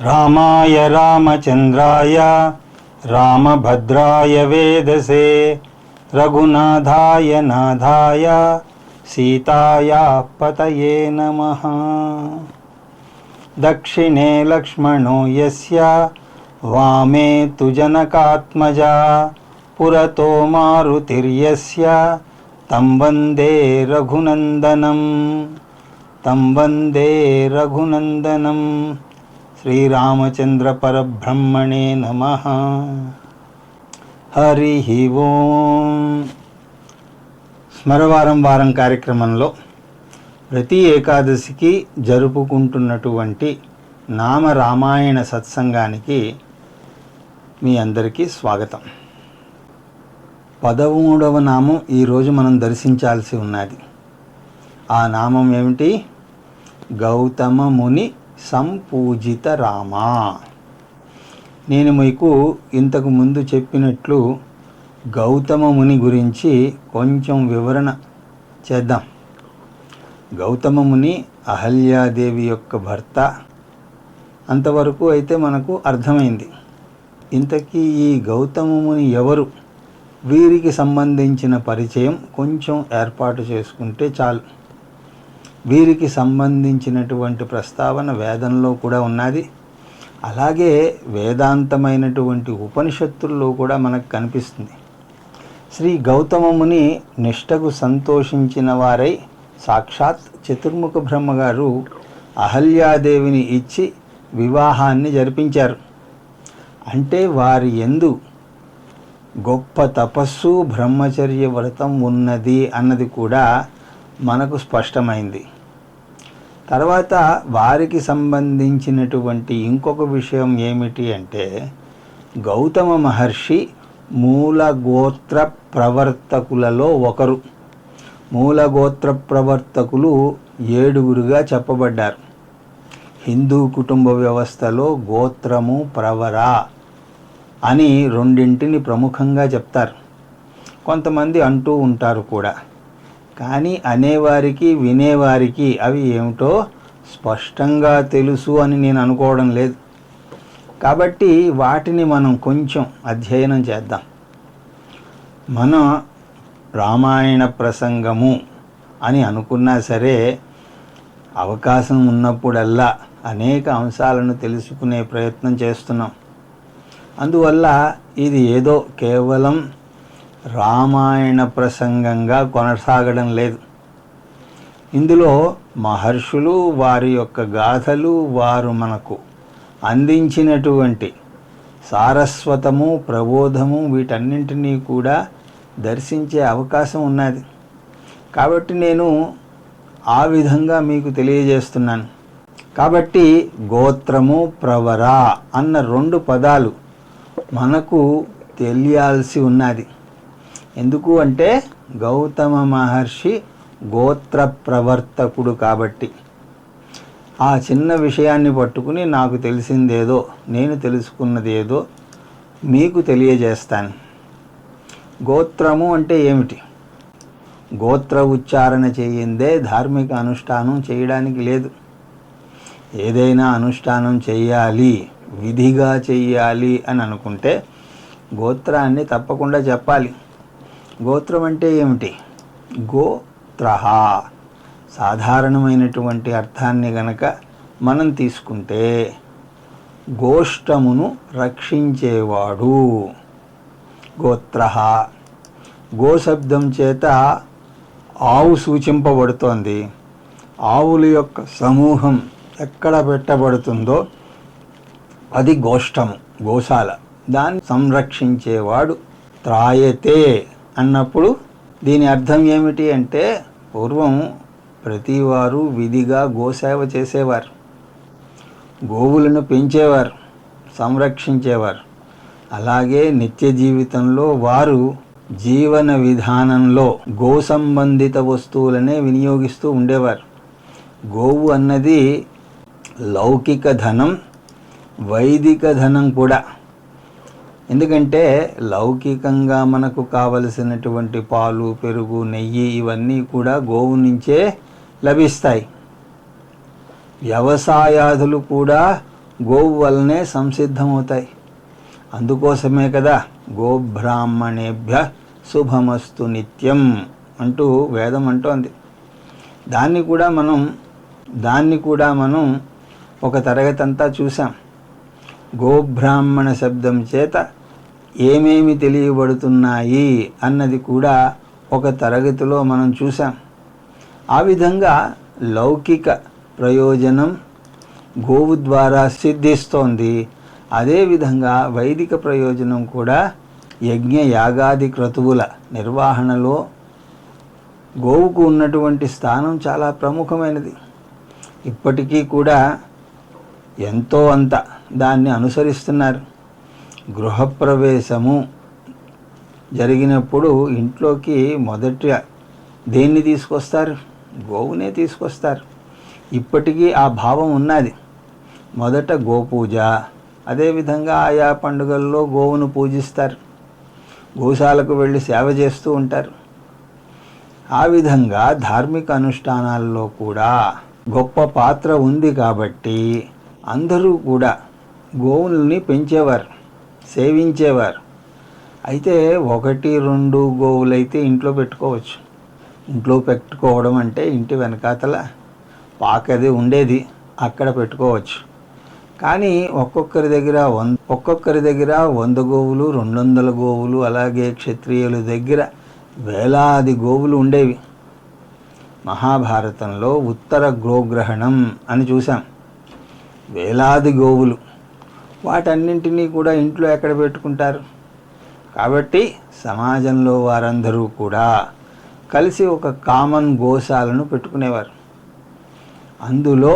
రామాయ రామచంద్రాయ రామభద్రాయ వేదసే రఘునాథాయ నాథాయ సీతాయా పతయే నమః. దక్షిణే లక్ష్మణో యస్య వామే తు జనకాత్మజా పురతో మారుతిర్యస్య తం వందే రఘునందనం. శ్రీరామచంద్ర పరబ్రహ్మణే నమః. హరి ఓం. స్మరవారం వారం కార్యక్రమంలో ప్రతి ఏకాదశికి జరుపుకుంటున్నటువంటి నామ రామాయణ సత్సంగానికి మీ అందరికీ స్వాగతం. 13వ నామం ఈరోజు మనం దర్శించాల్సి ఉన్నది. ఆ నామం ఏమిటి? గౌతమ ముని సంపూజిత రామ. నేను మీకు ఇంతకు ముందు చెప్పినట్లు గౌతమ ముని గురించి కొంచెం వివరణ చేద్దాం. గౌతమ ముని అహల్యాదేవి యొక్క భర్త. అంతవరకు అయితే మనకు అర్థమైంది. ఇంతకీ ఈ గౌతమ ముని ఎవరు? వీరికి సంబంధించిన పరిచయం కొంచెం ఏర్పాటు చేసుకుంటే చాలు. వీరికి సంబంధించినటువంటి ప్రస్తావన వేదంలో కూడా ఉన్నది. అలాగే వేదాంతమైనటువంటి ఉపనిషత్తుల్లో కూడా మనకు కనిపిస్తుంది. శ్రీ గౌతమ ముని నిష్టకు సంతోషించిన వారై సాక్షాత్ చతుర్ముఖ బ్రహ్మగారు అహల్యాదేవిని ఇచ్చి వివాహాన్ని జరిపించారు. అంటే వారి యందు గొప్ప తపస్సు బ్రహ్మచర్య వ్రతం ఉన్నది అన్నది కూడా మనకు స్పష్టమైంది. తర్వాత వారికి సంబంధించినటువంటి ఇంకొక విషయం ఏమిటి అంటే, గౌతమ మహర్షి మూలగోత్ర ప్రవర్తకులలో ఒకరు. మూలగోత్ర ప్రవర్తకులు 7గురుగా చెప్పబడ్డారు. హిందూ కుటుంబ వ్యవస్థలో గోత్రము ప్రవర అని రెండింటిని ప్రముఖంగా చెప్తారు. కొంతమంది అంటూ ఉంటారు కూడా. కానీ అనేవారికి వినేవారికి అవి ఏమిటో స్పష్టంగా తెలుసు అని నేను అనుకోవడం లేదు. కాబట్టి వాటిని మనం కొంచెం అధ్యయనం చేద్దాం. మన రామాయణ ప్రసంగము అని అనుకున్నా సరే, అవకాశం ఉన్నప్పుడల్లా అనేక అంశాలను తెలుసుకునే ప్రయత్నం చేస్తున్నాం. అందువల్ల ఇది ఏదో కేవలం రామాయణ ప్రసంగంగా కొనసాగడం లేదు. ఇందులో మహర్షులు, వారి యొక్క గాథలు, వారు మనకు అందించినటువంటి సారస్వతము, ప్రబోధము, వీటన్నింటినీ కూడా దర్శించే అవకాశం ఉన్నది. కాబట్టి నేను ఆ విధంగా మీకు తెలియజేస్తున్నాను. కాబట్టి గోత్రము, ప్రవర అన్న 2 పదాలు మనకు తెలియాల్సి ఉన్నది. ఎందుకు అంటే గౌతమ మహర్షి గోత్ర ప్రవర్తకుడు కాబట్టి. ఆ చిన్న విషయాన్ని పట్టుకుని నాకు తెలిసిందేదో, నేను తెలుసుకున్నదేదో మీకు తెలియజేస్తాను. గోత్రము అంటే ఏమిటి? గోత్ర ఉచ్చారణ చేయిందే ధార్మిక అనుష్ఠానం చేయడానికి లేదు. ఏదైనా అనుష్ఠానం చెయ్యాలి, విధిగా చెయ్యాలి అని అనుకుంటే గోత్రాన్ని తప్పకుండా చెప్పాలి. గోత్రం అంటే ఏమిటి? గోత్రః. సాధారణమైనటువంటి అర్థాన్ని గనక మనం తీసుకుంటే గోష్టమును రక్షించేవాడు గోత్రః. గోశబ్దం చేత ఆవు సూచింపబడుతోంది. ఆవుల యొక్క సమూహం ఎక్కడ పెట్టబడుతుందో అది గోష్టము, గోశాల. దాన్ని సంరక్షించేవాడు. త్రాయతే అన్నప్పుడు దీని అర్థం ఏమిటి అంటే, పూర్వం ప్రతివారు విధిగా గోసేవ చేసేవారు, గోవులను పెంచేవారు, సంరక్షించేవారు. అలాగే నిత్య జీవితంలో వారు జీవన విధానంలో గో సంబంధిత వస్తువులనే వినియోగిస్తూ ఉండేవారు. గోవు అన్నది లౌకిక ధనం, వైదిక ధనం కూడా. ఎందుకంటే లౌకికంగా మనకు కావలసినటువంటి పాలు, పెరుగు, నెయ్యి ఇవన్నీ కూడా గోవు నుంచే లభిస్తాయి. వ్యవసాయాదులు కూడా గోవు వల్లనే సంసిద్ధమవుతాయి. అందుకోసమే కదా గోబ్రాహ్మణేభ్య శుభమస్తు నిత్యం అంటూ వేదం అంటోంది. దాన్ని కూడా మనం ఒక తరగతి అంతా చూసాం. గోబ్రాహ్మణ శబ్దం చేత ఏమేమి తెలియబడుతున్నాయి అన్నది కూడా ఒక తరగతిలో మనం చూసాం. ఆ విధంగా లౌకిక ప్రయోజనం గోవు ద్వారా సిద్ధిస్తోంది. అదేవిధంగా వైదిక ప్రయోజనం కూడా యజ్ఞ యాగాది క్రతువుల నిర్వహణలో గోవుకు ఉన్నటువంటి స్థానం చాలా ప్రముఖమైనది. ఇప్పటికీ కూడా ఎంతో అంత దాన్ని అనుసరిస్తున్నారు. గృహప్రవేశము జరిగినప్పుడు ఇంట్లోకి మొదట దేన్ని తీసుకొస్తారు? గోవునే తీసుకొస్తారు. ఇప్పటికీ ఆ భావం ఉన్నది. మొదట గోపూజ, అదేవిధంగా ఆయా పండుగల్లో గోవును పూజిస్తారు, గోశాలకు వెళ్ళి సేవ చేస్తూ ఉంటారు. ఆ విధంగా ధార్మిక అనుష్ఠానాల్లో కూడా గొప్ప పాత్ర ఉంది. కాబట్టి అందరూ కూడా గోవుల్ని పెంచేవారు, సేవించేవారు. అయితే 1-2 గోవులైతే ఇంట్లో పెట్టుకోవచ్చు. ఇంట్లో పెట్టుకోవడం అంటే ఇంటి వెనకాతల పాకది ఉండేది, అక్కడ పెట్టుకోవచ్చు. కానీ ఒక్కొక్కరి దగ్గర 100 గోవులు, 200 గోవులు, అలాగే క్షత్రియుల దగ్గర వేలాది గోవులు ఉండేవి. మహాభారతంలో ఉత్తర గోగ్రహణం అని చూసాం. వేలాది గోవులు, వాటన్నింటినీ కూడా ఇంట్లో ఎక్కడ పెట్టుకుంటారు? కాబట్టి సమాజంలో వారందరూ కూడా కలిసి ఒక కామన్ గోశాలను పెట్టుకునేవారు. అందులో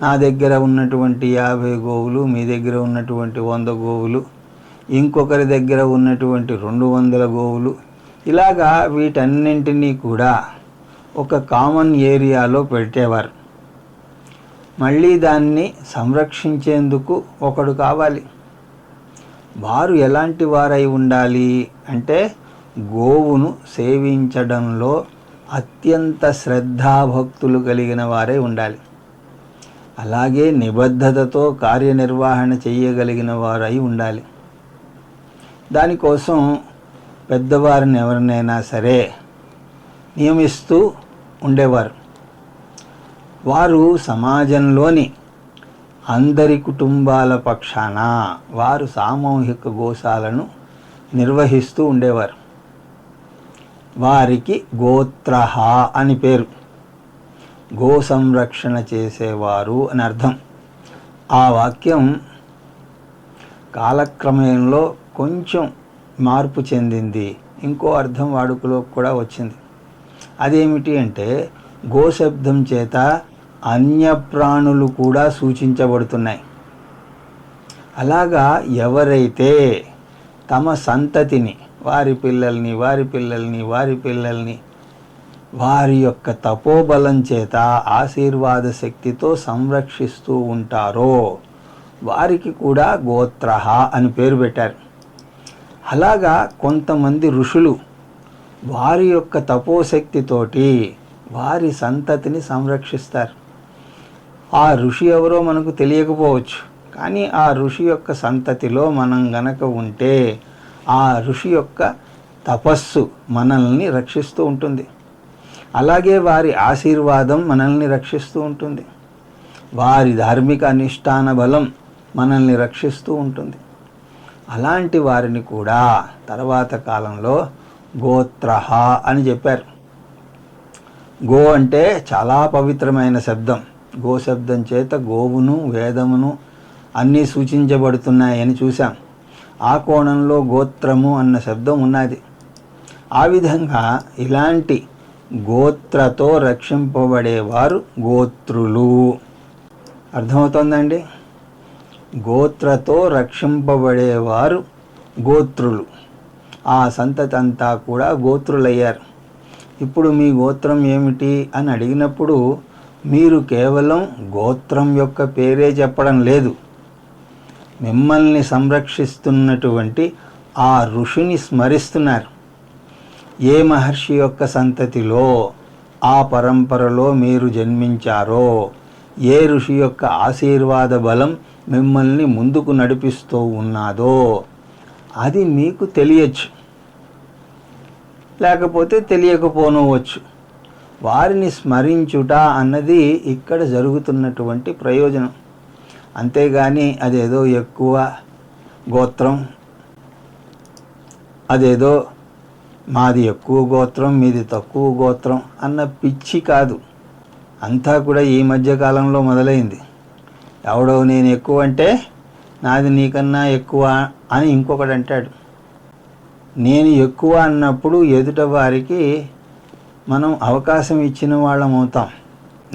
నా దగ్గర ఉన్నటువంటి 50 గోవులు, మీ దగ్గర ఉన్నటువంటి 100 గోవులు, ఇంకొకరి దగ్గర ఉన్నటువంటి 200 గోవులు, ఇలాగా వీటన్నింటినీ కూడా ఒక కామన్ ఏరియాలో పెట్టేవారు. మళ్ళీ దాన్ని సంరక్షించేందుకు ఒకడు కావాలి. వారు ఎలాంటి వారై ఉండాలి అంటే గోవును సేవించడంలో అత్యంత శ్రద్ధాభక్తులు కలిగిన వారై ఉండాలి. అలాగే నిబద్ధతతో కార్యనిర్వహణ చేయగలిగిన వారై ఉండాలి. దానికోసం పెద్దవారిని ఎవరినైనా సరే నియమిస్తూ ఉండేవారు. వారు సమాజంలోని అందరి కుటుంబాల పక్షాన వారు సామూహిక గోశాలను నిర్వహిస్తూ ఉండేవారు. వారికి గోత్రహ అని పేరు. గో సంరక్షణ చేసేవారు అని అర్థం. ఆ వాక్యం కాలక్రమంలో కొంచెం మార్పు చెందింది, ఇంకో అర్థం వాడుకలో కూడా వచ్చింది. అదేమిటి అంటే గోశబ్దం చేత అన్య ప్రాణులు కూడా సూచించబడుతున్నాయి. అలాగా ఎవరైతే తమ సంతతిని, వారి పిల్లల్ని వారి యొక్క తపోబలం చేత ఆశీర్వాద శక్తితో సంరక్షిస్తూ ఉంటారో వారికి కూడా గోత్రహ అని పేరు పెట్టారు. అలాగా కొంతమంది ఋషులు వారి యొక్క తపోశక్తితోటి వారి సంతతిని సంరక్షిస్తారు. ఆ ఋషి ఎవరో మనకు తెలియకపోవచ్చు, కానీ ఆ ఋషి యొక్క సంతతిలో మనం గనక ఉంటే ఆ ఋషి యొక్క తపస్సు మనల్ని రక్షిస్తూ ఉంటుంది. అలాగే వారి ఆశీర్వాదం మనల్ని రక్షిస్తూ ఉంటుంది. వారి ధార్మిక అనుష్ఠాన బలం మనల్ని రక్షిస్తూ ఉంటుంది. అలాంటి వారిని కూడా తర్వాత కాలంలో గోత్రహ అని చెప్పారు. గో అంటే చాలా పవిత్రమైన శబ్దం. గో శబ్దం చేత గోవును, వేదమును అన్నీ సూచించబడుతున్నాయని చూసాం. ఆ కోణంలో గోత్రము అన్న శబ్దం ఉన్నది. ఆ విధంగా ఇలాంటి గోత్రతో రక్షింపబడేవారు గోత్రులు. అర్థమవుతోందండి? గోత్రతో రక్షింపబడేవారు గోత్రులు. ఆ సంతతి అంతా కూడా గోత్రులయ్యారు. ఇప్పుడు మీ గోత్రం ఏమిటి అని అడిగినప్పుడు మీరు కేవలం గోత్రం యొక్క పేరే చెప్పడం లేదు, మిమ్మల్ని సంరక్షిస్తున్నటువంటి ఆ ఋషిని స్మరిస్తున్నారు. ఏ మహర్షి యొక్క సంతతిలో, ఆ పరంపరలో మీరు జన్మించారో, ఏ ఋషి యొక్క ఆశీర్వాద బలం మిమ్మల్ని ముందుకు నడిపిస్తూ ఉన్నాదో అది మీకు తెలియచ్చు, లేకపోతే తెలియకపోనవచ్చు. వారిని స్మరించుట అన్నది ఇక్కడ జరుగుతున్నటువంటి ప్రయోజనం. అంతేగాని అదేదో ఎక్కువ గోత్రం, అదేదో మాది ఎక్కువ గోత్రం మీది తక్కువ గోత్రం అన్న పిచ్చి కాదు. అంతా కూడా ఈ మధ్యకాలంలో మొదలైంది. ఎవడో నేను ఎక్కువ అంటే నాది నీకన్నా ఎక్కువ అని ఇంకొకడు అంటాడు. నేను ఎక్కువ అన్నప్పుడు ఎదుట వారికి మనం అవకాశం ఇచ్చిన వాళ్ళం అవుతాం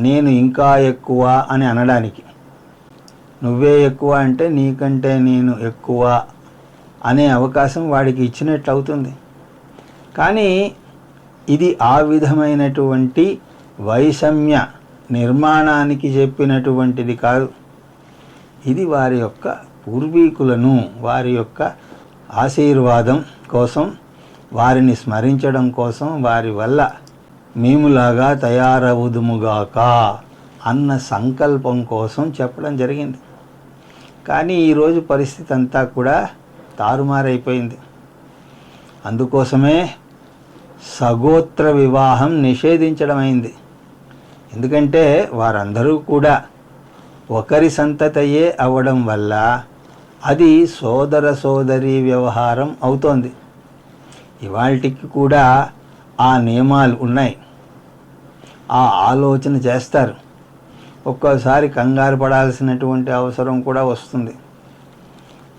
నేను ఇంకా ఎక్కువ అని అనడానికి. నువ్వే ఎక్కువ అంటే నీకంటే నేను ఎక్కువ అనే అవకాశం వాడికి ఇచ్చినట్లు అవుతుంది. కానీ ఇది ఆ విధమైనటువంటి వైషమ్య నిర్మాణానికి చెప్పినటువంటిది కాదు. ఇది వారి యొక్క పూర్వీకులను, వారి యొక్క ఆశీర్వాదం కోసం, వారిని స్మరించడం కోసం, వారి వల్ల మేములాగా తయారవుదుముగాక అన్న సంకల్పం కోసం చెప్పడం జరిగింది. కానీ ఈరోజు పరిస్థితి అంతా కూడా తారుమారైపోయింది. అందుకోసమే సగోత్ర వివాహం నిషేధించడమైంది. ఎందుకంటే వారందరూ కూడా ఒకరి సంతతయే అవ్వడం వల్ల అది సోదర సోదరీ వ్యవహారం అవుతోంది. ఇవాళకి కూడా ఆ నియమాలు ఉన్నాయి, ఆ ఆలోచన చేస్తారు. ఒక్కోసారి కంగారు పడాల్సినటువంటి అవసరం కూడా వస్తుంది.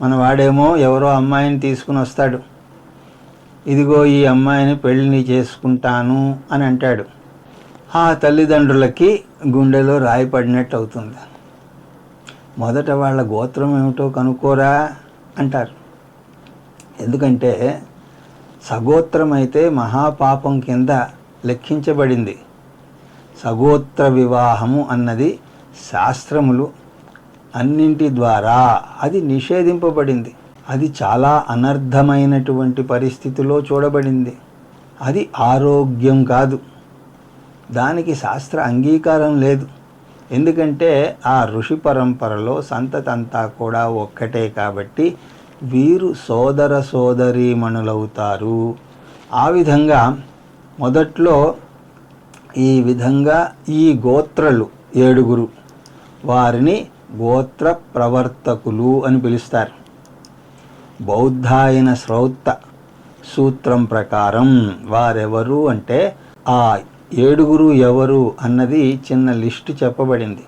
మన వాడేమో ఎవరో అమ్మాయిని తీసుకుని వస్తాడు, ఇదిగో ఈ అమ్మాయిని పెళ్ళిని చేసుకుంటాను అని అంటాడు. ఆ తల్లిదండ్రులకి గుండెలో రాయి పడినట్టు అవుతుంది. మొదట వాళ్ళ గోత్రం ఏమిటో కనుక్కోరా అంటారు. ఎందుకంటే సగోత్రం అయితే మహాపాపం కింద లెక్కించబడింది. సగోత్ర వివాహము అన్నది శాస్త్రములు అన్నింటి ద్వారా అది నిషేధింపబడింది. అది చాలా అనర్థమైనటువంటి పరిస్థితిలో చూడబడింది. అది ఆరోగ్యం కాదు, దానికి శాస్త్ర అంగీకారం లేదు. ఎందుకంటే ఆ ఋషి పరంపరలో సంతతంతా కూడా ఒక్కటే కాబట్టి వీరు సోదర సోదరీమణులవుతారు. ఆ విధంగా మొదట్లో ఈ విధంగా ఈ గోత్రలు 7 వారిని గోత్ర ప్రవర్తకులు అని పిలుస్తారు. బౌద్ధాయన శ్రౌత సూత్రం ప్రకారం వారెవరు అంటే ఆ 7 ఎవరు అన్నది చిన్న లిస్టు చెప్పబడింది.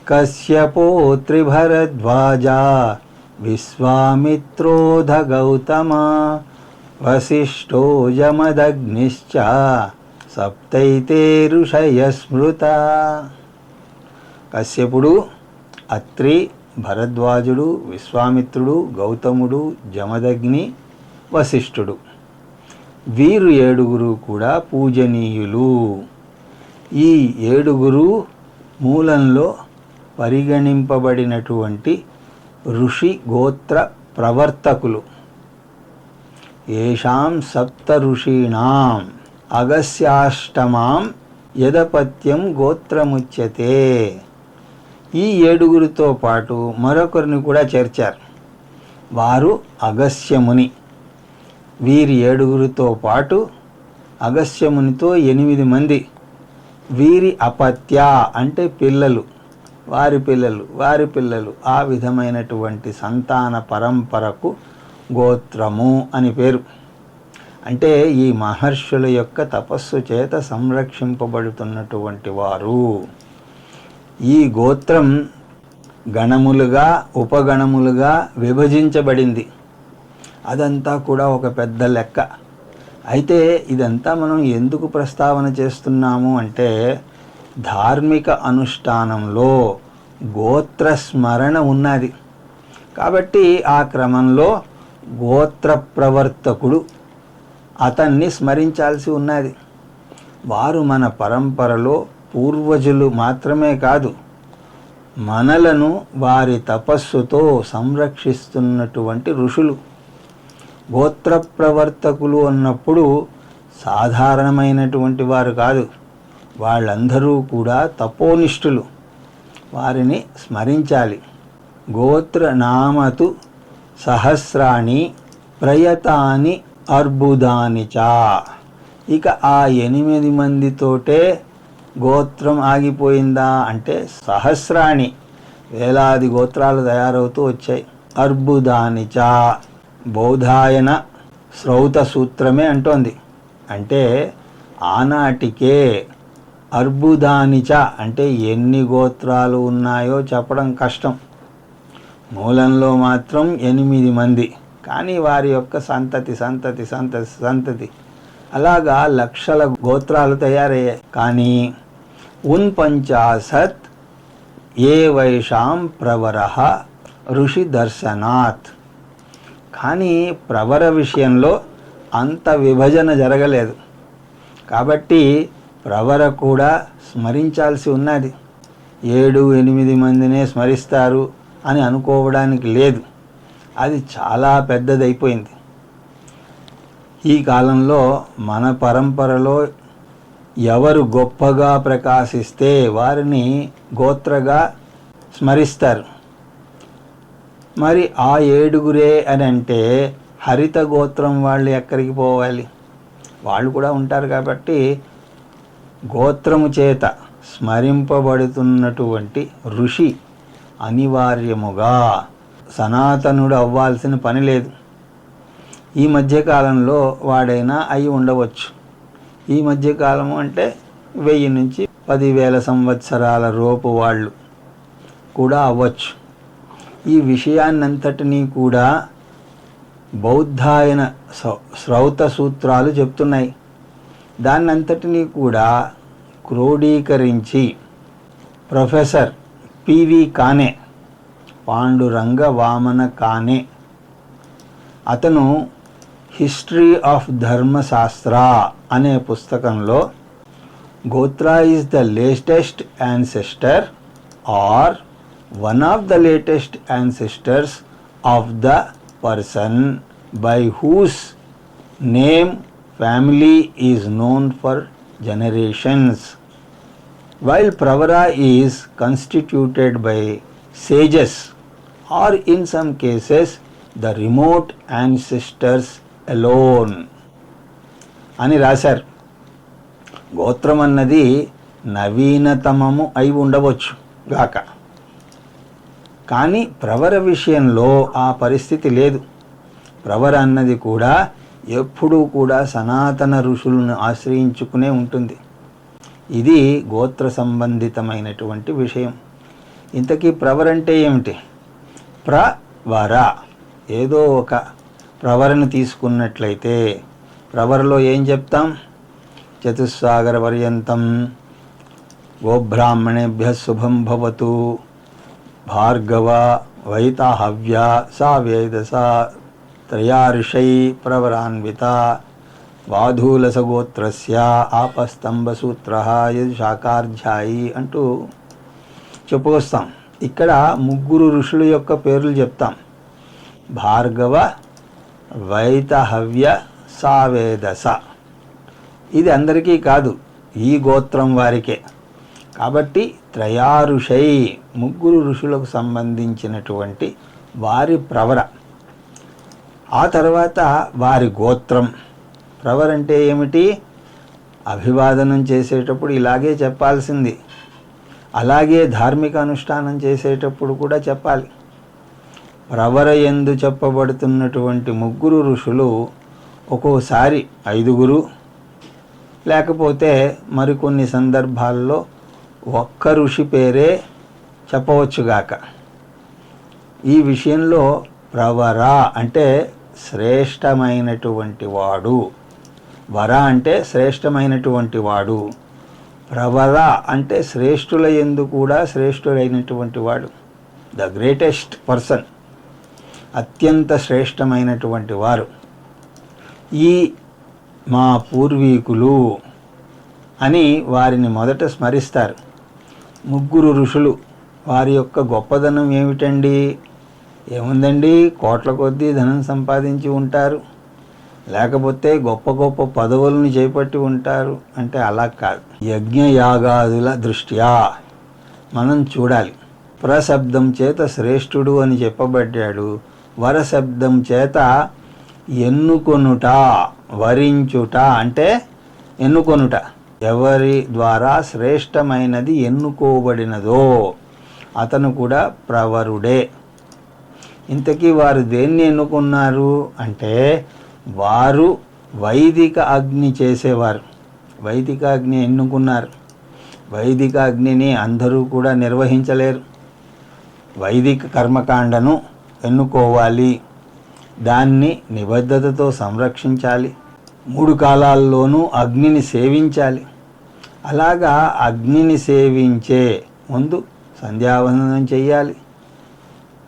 కశ్యపోత్రి భరద్వాజ, విశ్వామిత్రోధ గౌతమ, వసిష్ఠో జమదగ్నిశ్చ, సప్తైతే ఋషయ స్మృత. కశ్యపుడు, అత్రి, భరద్వాజుడు, విశ్వామిత్రుడు, గౌతముడు, జమదగ్ని, వశిష్ఠుడు, వీరు 7 కూడా పూజనీయులు. ఈ 7 మూలంలో పరిగణింపబడినటువంటి ఋషి గోత్ర ప్రవర్తకులు. ఏషాం సప్త ఋషీణాం అగస్యాష్టమాం యదపత్యం గోత్రముచ్యతే. ఈ 7 పాటు మరొకరిని కూడా చేర్చారు. వారు అగస్యముని. వీరి 7 పాటు అగస్యమునితో 8 మంది. వీరి అపత్య అంటే పిల్లలు, వారి పిల్లలు, వారి పిల్లలు, ఆ విధమైనటువంటి సంతాన పరంపరకు గోత్రము అని పేరు. అంటే ఈ మహర్షుల యొక్క తపస్సు చేత సంరక్షింపబడుతున్నటువంటి వారు. ఈ గోత్రం గణములుగా ఉపగణములుగా విభజించబడింది. అదంతా కూడా ఒక పెద్ద లెక్క. అయితే ఇదంతా మనం ఎందుకు ప్రస్తావన చేస్తున్నాము అంటే ధార్మిక అనుష్ఠానంలో గోత్రస్మరణ ఉన్నది కాబట్టి ఆ క్రమంలో గోత్ర ప్రవర్తకుడు అతన్ని స్మరించాల్సి ఉన్నది. వారు మన పరంపరలో పూర్వజులు మాత్రమే కాదు, మనలను వారి తపస్సుతో సంరక్షిస్తున్నటువంటి ఋషులు. గోత్ర ప్రవర్తకులు అన్నప్పుడు సాధారణమైనటువంటి వారు కాదు, వాళ్ళందరూ కూడా తపోనిష్ఠులు. వారిని స్మరించాలి. గోత్రనామతు సహస్రాణి ప్రయతాని అర్బుదాని చ. ఇక ఆ 8 మందితోటే గోత్రం ఆగిపోయిందా అంటే సహస్రాణి, వేలాది గోత్రాలు తయారవుతూ వచ్చాయి. అర్బుదాని చ బౌధాయన శ్రౌత సూత్రమే అంటోంది. అంటే ఆనాటికే అర్బుదాని చ అంటే ఎన్ని గోత్రాలు ఉన్నాయో చెప్పడం కష్టం. మూలంలో మాత్రం 8 మంది, కానీ వారి యొక్క సంతతి సంతతి సంతతి సంతతి అలాగా లక్షల గోత్రాలు తయారయ్యాయి. కానీ 49 ఏ వైషాం ప్రవర ఋషి దర్శనాత్. కానీ ప్రవర విషయంలో అంత విభజన జరగలేదు. కాబట్టి ప్రవర కూడా స్మరించాల్సి ఉన్నది. 7-8 మందినే స్మరిస్తారు అని అనుకోవడానికి లేదు. అది చాలా పెద్దదైపోయింది. ఈ కాలంలో మన పరంపరలో ఎవరు గొప్పగా ప్రకాశిస్తే వారిని గోత్రగా స్మరిస్తారు. మరి ఆ 7 అని అంటే హరిత గోత్రం వాళ్ళు ఎక్కడికి పోవాలి? వాళ్ళు కూడా ఉంటారు. కాబట్టి గోత్రము చేత స్మరింపబడుతున్నటువంటి ఋషి అనివార్యముగా సనాతనుడు అవ్వాల్సిన పని లేదు. ఈ మధ్యకాలంలో వాడైనా అయి ఉండవచ్చు. ఈ మధ్యకాలము అంటే 1000 నుంచి 10,000 సంవత్సరాల లోపు వాళ్ళు కూడా అవ్వచ్చు. ఈ విషయాన్నంతటినీ కూడా బౌద్ధాయన శ్రౌత సూత్రాలు చెప్తున్నాయి. దాన్నంతటినీ కూడా క్రోడీకరించి ప్రొఫెసర్ పివి కానే, పాండురంగ వామన కానే, అతను హిస్టరీ ఆఫ్ ధర్మశాస్త్ర అనే పుస్తకంలో gotra is the latest ancestor or one of the latest ancestors of the person by whose name family is known for generations, while pravara is constituted by sages or in some cases the remote ancestors alone అని రాశారు. గోత్రం అన్నది నవీనతమము అయి ఉండవచ్చు గాక, కానీ ప్రవర విషయంలో ఆ పరిస్థితి లేదు. ప్రవర అన్నది కూడా ఎప్పుడూ కూడా సనాతన ఋషులను ఆశ్రయించుకునే ఉంటుంది. ఇది గోత్ర సంబంధితమైనటువంటి విషయం. ఇంతకీ ప్రవర అంటే ఏమిటి? ప్రవర, ఏదో ఒక ప్రవరను తీసుకున్నట్లయితే ప్రవరలో ఏం చెప్తాం? చతుస్సాగర పర్యంతం గోబ్రాహ్మణేభ్య శుభం భవతు, భార్గవ వైతాహవ్య సా వేదస త్రయార్షై ప్రవరాన్విత వాధూలసగోత్రస్య ఆపస్తంభసూత్రః యశాకార్ధ్యాయి అంటూ చెప్పుకొస్తాం. ఇక్కడ 3 ఋషుల యొక్క పేర్లు చెప్తాం. భార్గవ, వైతహవ్య, సావేదస. ఇది అందరికీ కాదు, ఈ గోత్రం వారికే. కాబట్టి త్రయారుషై 3 ఋషులకు సంబంధించినటువంటి వారి ప్రవర. ఆ తర్వాత వారి గోత్రం. ప్రవర అంటే ఏమిటి? అభివాదనం చేసేటప్పుడు ఇలాగే చెప్పాల్సింది. అలాగే ధార్మిక అనుష్ఠానం చేసేటప్పుడు కూడా చెప్పాలి. ప్రవర యందు చెప్పబడుతున్నటువంటి 3 ఋషులు ఒక్కోసారి 5, లేకపోతే మరికొన్ని సందర్భాల్లో ఒక్క ఋషి పేరే చెప్పవచ్చుగాక. ఈ విషయంలో ప్రవర అంటే శ్రేష్టమైనటువంటి వాడు, వర అంటే శ్రేష్టమైనటువంటి వాడు, ప్రవర అంటే శ్రేష్ఠుల యందు కూడా శ్రేష్ఠుడైనటువంటి వాడు, ద గ్రేటెస్ట్ పర్సన్, అత్యంత శ్రేష్టమైనటువంటి వారు. ఈ మా పూర్వీకులు అని వారిని మొదట స్మరిస్తారు. 3 ఋషులు. వారి యొక్క గొప్పదనం ఏమిటండి? ఏముందండి, కోట్ల కొద్దీ ధనం సంపాదించి ఉంటారు, లేకపోతే గొప్ప గొప్ప పదవులను చేపట్టి ఉంటారు అంటే అలా కాదు. యజ్ఞయాగాదుల దృష్ట్యా మనం చూడాలి. ప్రశబ్దం చేత శ్రేష్ఠుడు అని చెప్పబడ్డాడు. వరశబ్దం చేత ఎన్నుకొనుట, వరించుట అంటే ఎన్నుకొనుట. ఎవరి ద్వారా శ్రేష్టమైనది ఎన్నుకోబడినదో అతను కూడా ప్రవరుడే. ఇంతకీ వారు దేన్ని ఎన్నుకున్నారు అంటే వారు వైదిక అగ్ని చేసేవారు. వైదిక అగ్ని ఎన్నుకున్నారు. వైదిక అగ్నిని అందరూ కూడా నిర్వహించలేరు. వైదిక కర్మకాండను ఎన్నుకోవాలి, దాన్ని నిబద్ధతతో సంరక్షించాలి, 3 కాలాల్లోనూ అగ్నిని సేవించాలి. అలాగా అగ్నిని సేవించే ముందు సంధ్యావందనం చెయ్యాలి.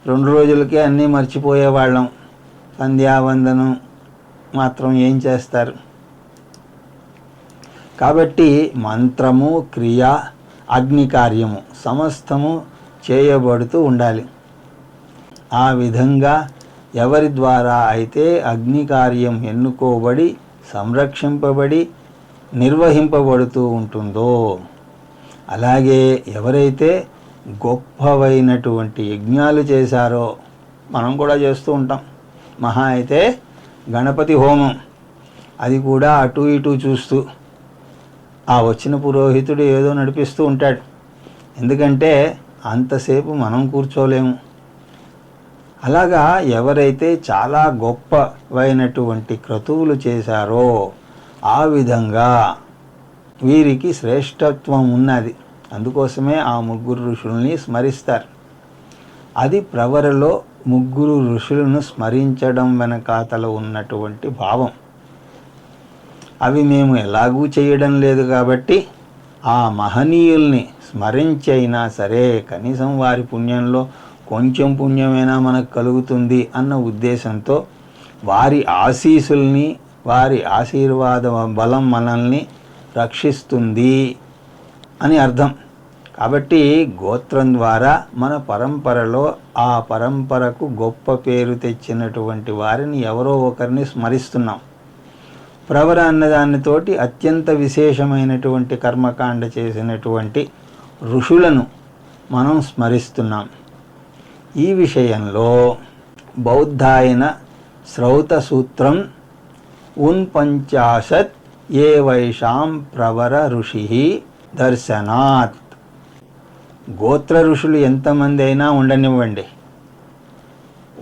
2 రోజులకే అన్నీ మర్చిపోయేవాళ్ళం, సంధ్యావందనం మాత్రం ఏం చేస్తారు? కాబట్టి మంత్రము, క్రియ, అగ్ని కార్యము సమస్తము చేయబడుతూ ఉండాలి. ఆ విధంగా ఎవరి ద్వారా అయితే అగ్ని కార్యం ఎన్నుకోబడి సంరక్షింపబడి నిర్వహింపబడుతూ ఉంటుందో, అలాగే ఎవరైతే గొప్పవైనటువంటి యజ్ఞాలు చేశారో, మనం కూడా చేస్తూ ఉంటాం. మహా అయితే గణపతి హోమం, అది కూడా అటు ఇటు చూస్తూ ఆ వచ్చిన పురోహితుడు ఏదో నడిపిస్తూ ఉంటాడు. ఎందుకంటే అంతసేపు మనం కూర్చోలేము. అలాగా ఎవరైతే చాలా గొప్పవైనటువంటి క్రతువులు చేశారో ఆ విధంగా వీరికి శ్రేష్టత్వం ఉన్నది. అందుకోసమే ఆ 3 ఋషుల్ని స్మరిస్తారు. అది ప్రవరలో 3 ఋషులను స్మరించడం వెనకాతల ఉన్నటువంటి భావం. అవి మేము ఎలాగూ చేయడం లేదు కాబట్టి ఆ మహనీయుల్ని స్మరించైనా సరే కనీసం వారి పుణ్యంలో కొంచెం పుణ్యమైనా మనకు కలుగుతుంది అన్న ఉద్దేశంతో వారి ఆశీస్సుల్ని, వారి ఆశీర్వాద బలం మనల్ని రక్షిస్తుంది అని అర్థం. కాబట్టి గోత్రం ద్వారా మన పరంపరలో ఆ పరంపరకు గొప్ప పేరు తెచ్చినటువంటి వారిని ఎవరో ఒకరిని స్మరిస్తున్నాం. ప్రవర అన్నదానితోటి అత్యంత విశేషమైనటువంటి కర్మకాండ చేసినటువంటి ఋషులను మనం స్మరిస్తున్నాం. ఈ విషయంలో బౌద్ధాయన శ్రౌత సూత్రం 49 ఏ వైషాం ప్రవర ఋషి దర్శనాత్. గోత్ర ఋషులు ఎంతమంది అయినా ఉండనివ్వండి,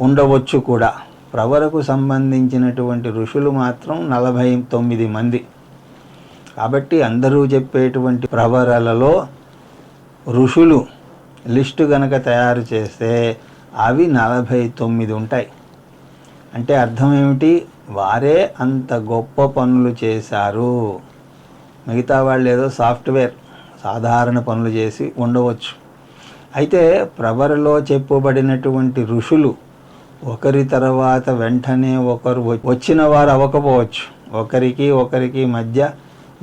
ఉండవచ్చు కూడా. ప్రవరకు సంబంధించినటువంటి ఋషులు మాత్రం 49 మంది. కాబట్టి అందరూ చెప్పేటువంటి ప్రవరలలో ఋషులు లిస్టు గనక తయారు చేస్తే అవి 49 ఉంటాయి. అంటే అర్థం ఏమిటి? వారే అంత గొప్ప పనులు చేశారు. మిగతా వాళ్ళు ఏదో సాఫ్ట్వేర్ సాధారణ పనులు చేసి ఉండవచ్చు. అయితే ప్రవరలో చెప్పబడినటువంటి ఋషులు ఒకరి తర్వాత వెంటనే ఒకరు వచ్చిన వారు అవ్వకపోవచ్చు. ఒకరికి మధ్య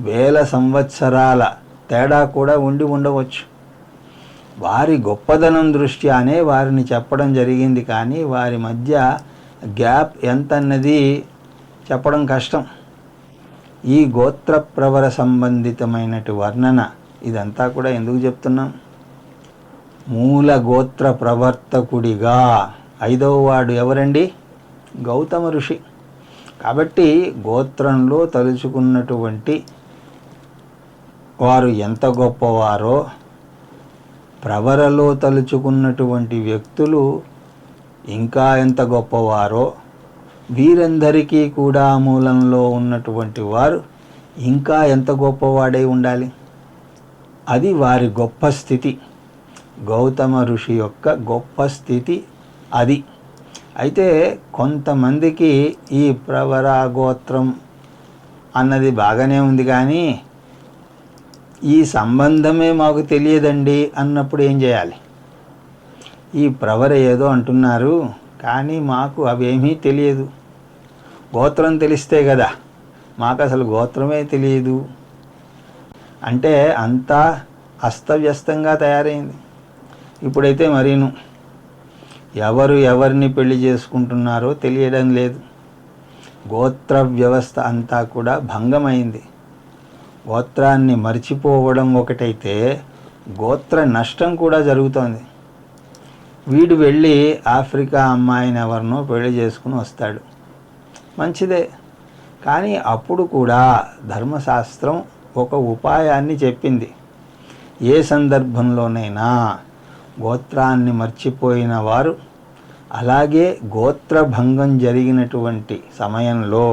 1000 సంవత్సరాల తేడా కూడా ఉండవచ్చు. వారి గొప్పదనం దృష్ట్యానే వారిని చెప్పడం జరిగింది, కానీ వారి మధ్య గ్యాప్ ఎంత అన్నది చెప్పడం కష్టం. ఈ గోత్ర ప్రవర సంబంధితమైనటు వర్ణన ఇదంతా కూడా ఎందుకు చెప్తున్నాం? మూల గోత్ర ప్రవర్తకుడిగా 5వ వాడు ఎవరండి? గౌతమ ఋషి. కాబట్టి గోత్రంలో తలుచుకున్నటువంటి వారు ఎంత గొప్పవారో, ప్రవరలో తలుచుకున్నటువంటి వ్యక్తులు ఇంకా ఎంత గొప్పవారో, వీరందరికీ కూడా మూలంలో ఉన్నటువంటి వారు ఇంకా ఎంత గొప్పవాడై ఉండాలి. అది వారి గొప్ప స్థితి. గౌతమ ఋషి యొక్క గొప్ప స్థితి అది. అయితే కొంతమందికి ఈ ప్రవర గోత్రం అన్నది బాగానే ఉంది, కానీ ఈ సంబంధమే మాకు తెలియదండి అన్నప్పుడు ఏం చేయాలి? ఈ ప్రవర ఏదో అంటున్నారు, కానీ మాకు అవేమీ తెలియదు. గోత్రం తెలిస్తే కదా, మాకు అసలు గోత్రమే తెలియదు అంటే అంతా అస్తవ్యస్తంగా తయారైంది. ఇప్పుడైతే మరీను ఎవరు ఎవరిని పెళ్లి చేసుకుంటున్నారో తెలియడం లేదు. గోత్ర వ్యవస్థ అంతా కూడా భంగమైంది. గోత్రాన్ని మర్చిపోవడం ఒకటైతే గోత్ర నష్టం కూడా జరుగుతోంది. వీడు వెళ్ళి ఆఫ్రికా అమ్మాయిని ఎవరినో పెళ్లి చేసుకుని వస్తాడు, మంచిదే. కానీ అప్పుడు కూడా ధర్మశాస్త్రం ఒక ఉపాయాన్ని చెప్పింది. ఏ సందర్భంలోనైనా గోత్రాన్ని మర్చిపోయిన వారు, అలాగే గోత్రభంగం జరిగినటువంటి సమయంలో,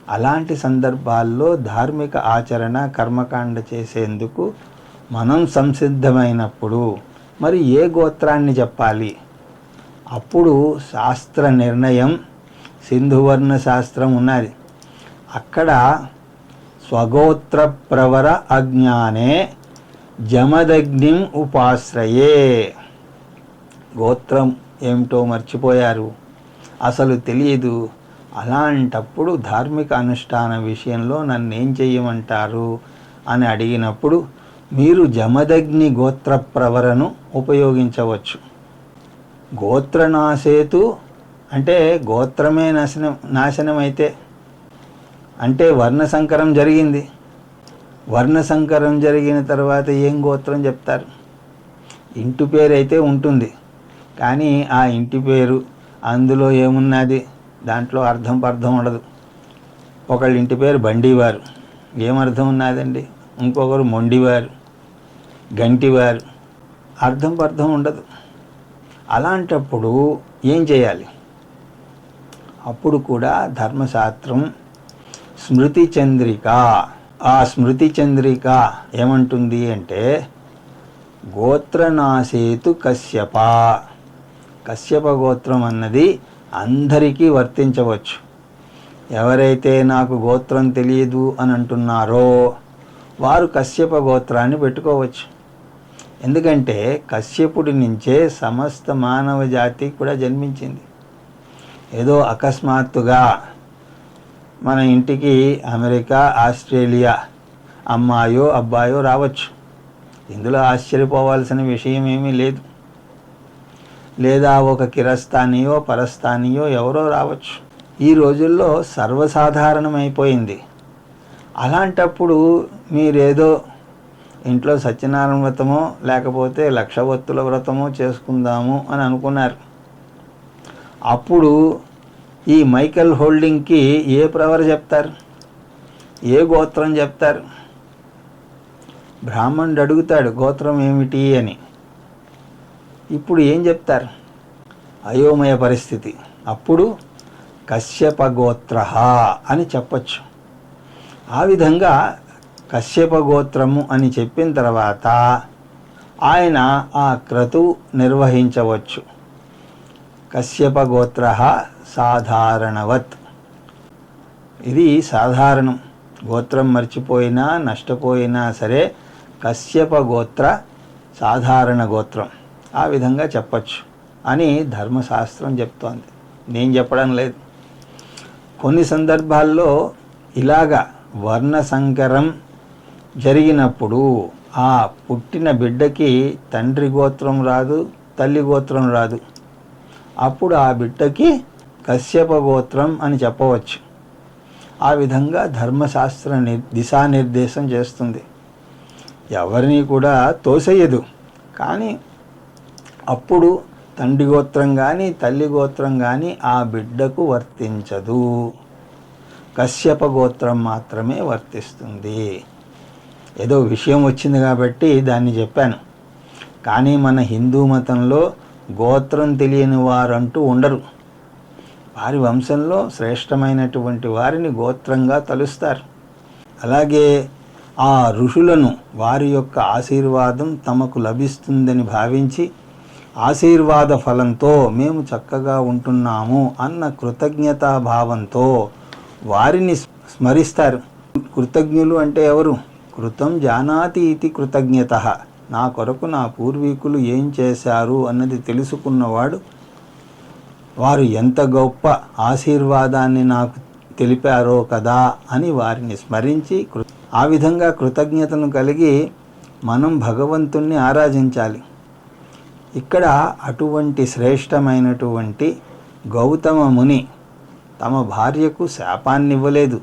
అలాంటి సందర్భాల్లో ధార్మిక ఆచరణ కర్మకాండ చేసేందుకు మనం సంసిద్ధమైనప్పుడు మరి ఏ గోత్రాన్ని చెప్పాలి? అప్పుడు శాస్త్ర నిర్ణయం, సింధువర్ణ శాస్త్రం ఉన్నది. అక్కడ స్వగోత్ర ప్రవర అజ్ఞానే జమదగ్నిం ఉపాశ్రయే. గోత్రం ఏమిటో మర్చిపోయారు, అసలు తెలియదు. అలాంటప్పుడు ధార్మిక అనుష్ఠాన విషయంలో నన్నేం చెయ్యమంటారు అని అడిగినప్పుడు మీరు జమదగ్ని గోత్ర ప్రవరను ఉపయోగించవచ్చు. గోత్రనాశేతు అంటే గోత్రమే నాశనమైతే, అంటే వర్ణసంకరం జరిగింది. వర్ణసంకరం జరిగిన తర్వాత ఏం గోత్రం చెప్తారు? ఇంటి పేరు అయితే ఉంటుంది, కానీ ఆ ఇంటి పేరు అందులో ఏమున్నది? దాంట్లో అర్థం పర్థం ఉండదు. ఒకళ్ళ ఇంటి పేరు బండివారు, ఏమర్థం ఉన్నదండి? ఇంకొకరు మొండివారు, గంటివారు, అర్థం పర్థం ఉండదు. అలాంటప్పుడు ఏం చేయాలి? అప్పుడు కూడా ధర్మశాస్త్రం స్మృతి చంద్రిక, ఆ స్మృతి చంద్రిక ఏమంటుంది అంటే గోత్రనాశేతు కశ్యప. కశ్యప గోత్రం అన్నది అందరికీ వర్తించవచ్చు. ఎవరైతే నాకు గోత్రం తెలియదు అని అంటున్నారో వారు కశ్యప గోత్రాన్ని పెట్టుకోవచ్చు. ఎందుకంటే కశ్యపుడి నుంచే సమస్త మానవ జాతి కూడా జన్మించింది. ఏదో అకస్మాత్తుగా మన ఇంటికి అమెరికా, ఆస్ట్రేలియా అమ్మాయో అబ్బాయో రావచ్చు. ఇందులో ఆశ్చర్యపోవాల్సిన విషయం ఏమీ లేదు. లేదా ఒక కిరస్థానియో పరస్థానియో ఎవరో రావచ్చు. ఈ రోజుల్లో సర్వసాధారణమైపోయింది. అలాంటప్పుడు మీరేదో ఇంట్లో సత్యనారాయణ వ్రతమో లేకపోతే లక్షవత్తుల వ్రతమో చేసుకుందాము అని అనుకున్నారు. అప్పుడు ఈ మైకల్ హోల్డింగ్కి ఏ ప్రవర చెప్తారు? ఏ గోత్రం చెప్తారు? బ్రాహ్మణుడు అడుగుతాడు గోత్రం ఏమిటి అని. ఇప్పుడు ఏం చెప్తారు? అయోమయ పరిస్థితి. అప్పుడు కశ్యప గోత్ర అని చెప్పచ్చు. ఆ విధంగా కశ్యప గోత్రము అని చెప్పిన తర్వాత ఆయన ఆ క్రతువు నిర్వహించవచ్చు. కశ్యప గోత్ర సాధారణవత్. ఇది సాధారణం. గోత్రం మర్చిపోయినా నష్టపోయినా సరే కశ్యప గోత్ర సాధారణ గోత్రం, ఆ విధంగా చెప్పచ్చు అని ధర్మశాస్త్రం చెప్తోంది. నేను చెప్పడం లేదు. కొన్ని సందర్భాల్లో ఇలాగా వర్ణ సంకరం జరిగినప్పుడు ఆ పుట్టిన బిడ్డకి తండ్రి గోత్రం రాదు, తల్లి గోత్రం రాదు. అప్పుడు ఆ బిడ్డకి కశ్యప గోత్రం అని చెప్పవచ్చు. ఆ విధంగా ధర్మశాస్త్ర దిశానిర్దేశం చేస్తుంది. ఎవరిని కూడా తోసేయదు. కానీ అప్పుడు తండ్రి గోత్రం కానీ తల్లి గోత్రం కానీ ఆ బిడ్డకు వర్తించదు. కశ్యప గోత్రం మాత్రమే వర్తిస్తుంది. ఏదో విషయం వచ్చింది కాబట్టి దాన్ని చెప్పాను. కానీ మన హిందూ మతంలో గోత్రం తెలియని వారంటూ ఉండరు. వారి వంశంలో శ్రేష్టమైనటువంటి వారిని గోత్రంగా తలుస్తారు. అలాగే ఆ ఋషులను వారి యొక్క ఆశీర్వాదం తమకు లభిస్తుందని భావించి ఆశీర్వాద ఫలంతో మేము చక్కగా ఉంటున్నాము అన్న కృతజ్ఞతాభావంతో వారిని స్మరిస్తారు. కృతజ్ఞులు అంటే ఎవరు? కృతం జానాతి ఇతి కృతజ్ఞత. నా కొరకు నా పూర్వీకులు ఏం చేశారు అన్నది తెలుసుకున్నవాడు, వారు ఎంత గొప్ప ఆశీర్వాదాన్ని నాకు తెలిపారో కదా అని వారిని స్మరించి ఆ విధంగా కృతజ్ఞతను కలిగి మనం భగవంతుణ్ణి ఆరాధించాలి. ఇక్కడ అటువంటి శ్రేష్టమైనటువంటి గౌతమ ముని తమ భార్యకు శాపాన్ని ఇవ్వలేదు.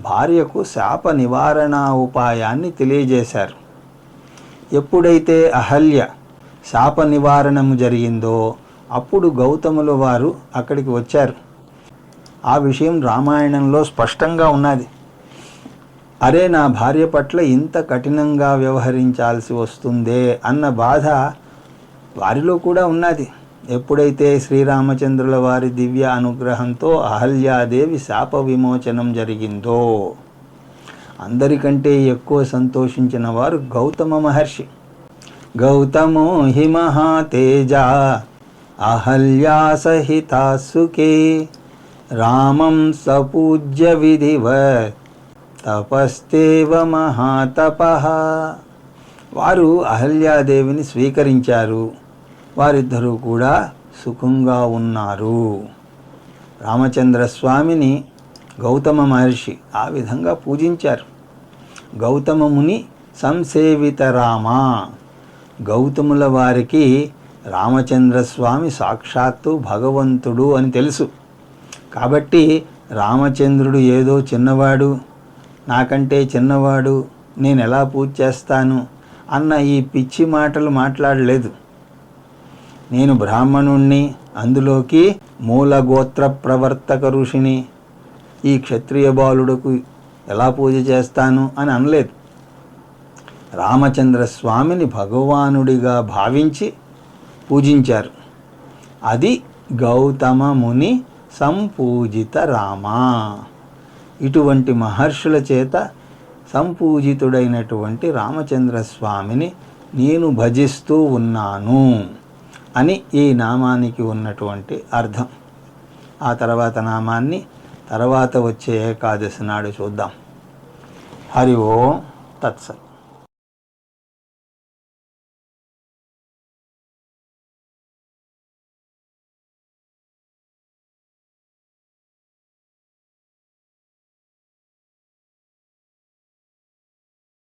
భార్యకు శాప నివారణ ఉపాయాన్ని తెలియజేశారు. ఎప్పుడైతే అహల్య శాప నివారణము జరిగిందో అప్పుడు గౌతముల వారు అక్కడికి వచ్చారు. ఆ విషయం రామాయణంలో స్పష్టంగా ఉన్నది. అరే, నా భార్య పట్ల ఇంత కఠినంగా వ్యవహరించాల్సి వస్తుందే అన్న బాధ వారిలో కూడా ఉన్నది. ఎప్పుడైతే శ్రీరామచంద్రుల వారి దివ్య అనుగ్రహంతో అహల్యాదేవి శాప విమోచనం జరిగిందో అందరికంటే ఎక్కువ సంతోషించిన వారు గౌతమ మహర్షి. గౌతమో హి మహాతేజ అహల్యా సహితా సుఖే రామం సపూజ్య విధివత్ తపస్తేవ మహాతపః. వారు అహల్యాదేవిని స్వీకరించారు. వారిద్దరూ కూడా సుఖంగా ఉన్నారు. రామచంద్రస్వామిని గౌతమ మహర్షి ఆ విధంగా పూజించారు. గౌతమ ముని సంసేవిత రామ. గౌతముల వారికి రామచంద్రస్వామి సాక్షాత్తు భగవంతుడు అని తెలుసు. కాబట్టి రామచంద్రుడు ఏదో చిన్నవాడు, నాకంటే చిన్నవాడు, నేను ఎలా పూజ చేస్తాను అన్న ఈ పిచ్చి మాటలు మాట్లాడలేదు. నేను బ్రాహ్మణుణ్ణి, అందులోకి మూలగోత్ర ప్రవర్తక ఋషిని, ఈ క్షత్రియ బాలుడకు ఎలా పూజ చేస్తాను అని అనలేదు. రామచంద్రస్వామిని భగవానుడిగా భావించి పూజించారు. అది గౌతమ ముని సంపూజిత రామ. ఇటువంటి మహర్షుల చేత సంపూజితుడైనటువంటి రామచంద్రస్వామిని నేను భజిస్తూ ఉన్నాను అని ఈ నామానికి ఉన్నటువంటి అర్థం. ఆ తర్వాత నామాన్ని తర్వాత వచ్చే ఏకాదశి నాడు చూద్దాం. హరి ఓం తత్సత్.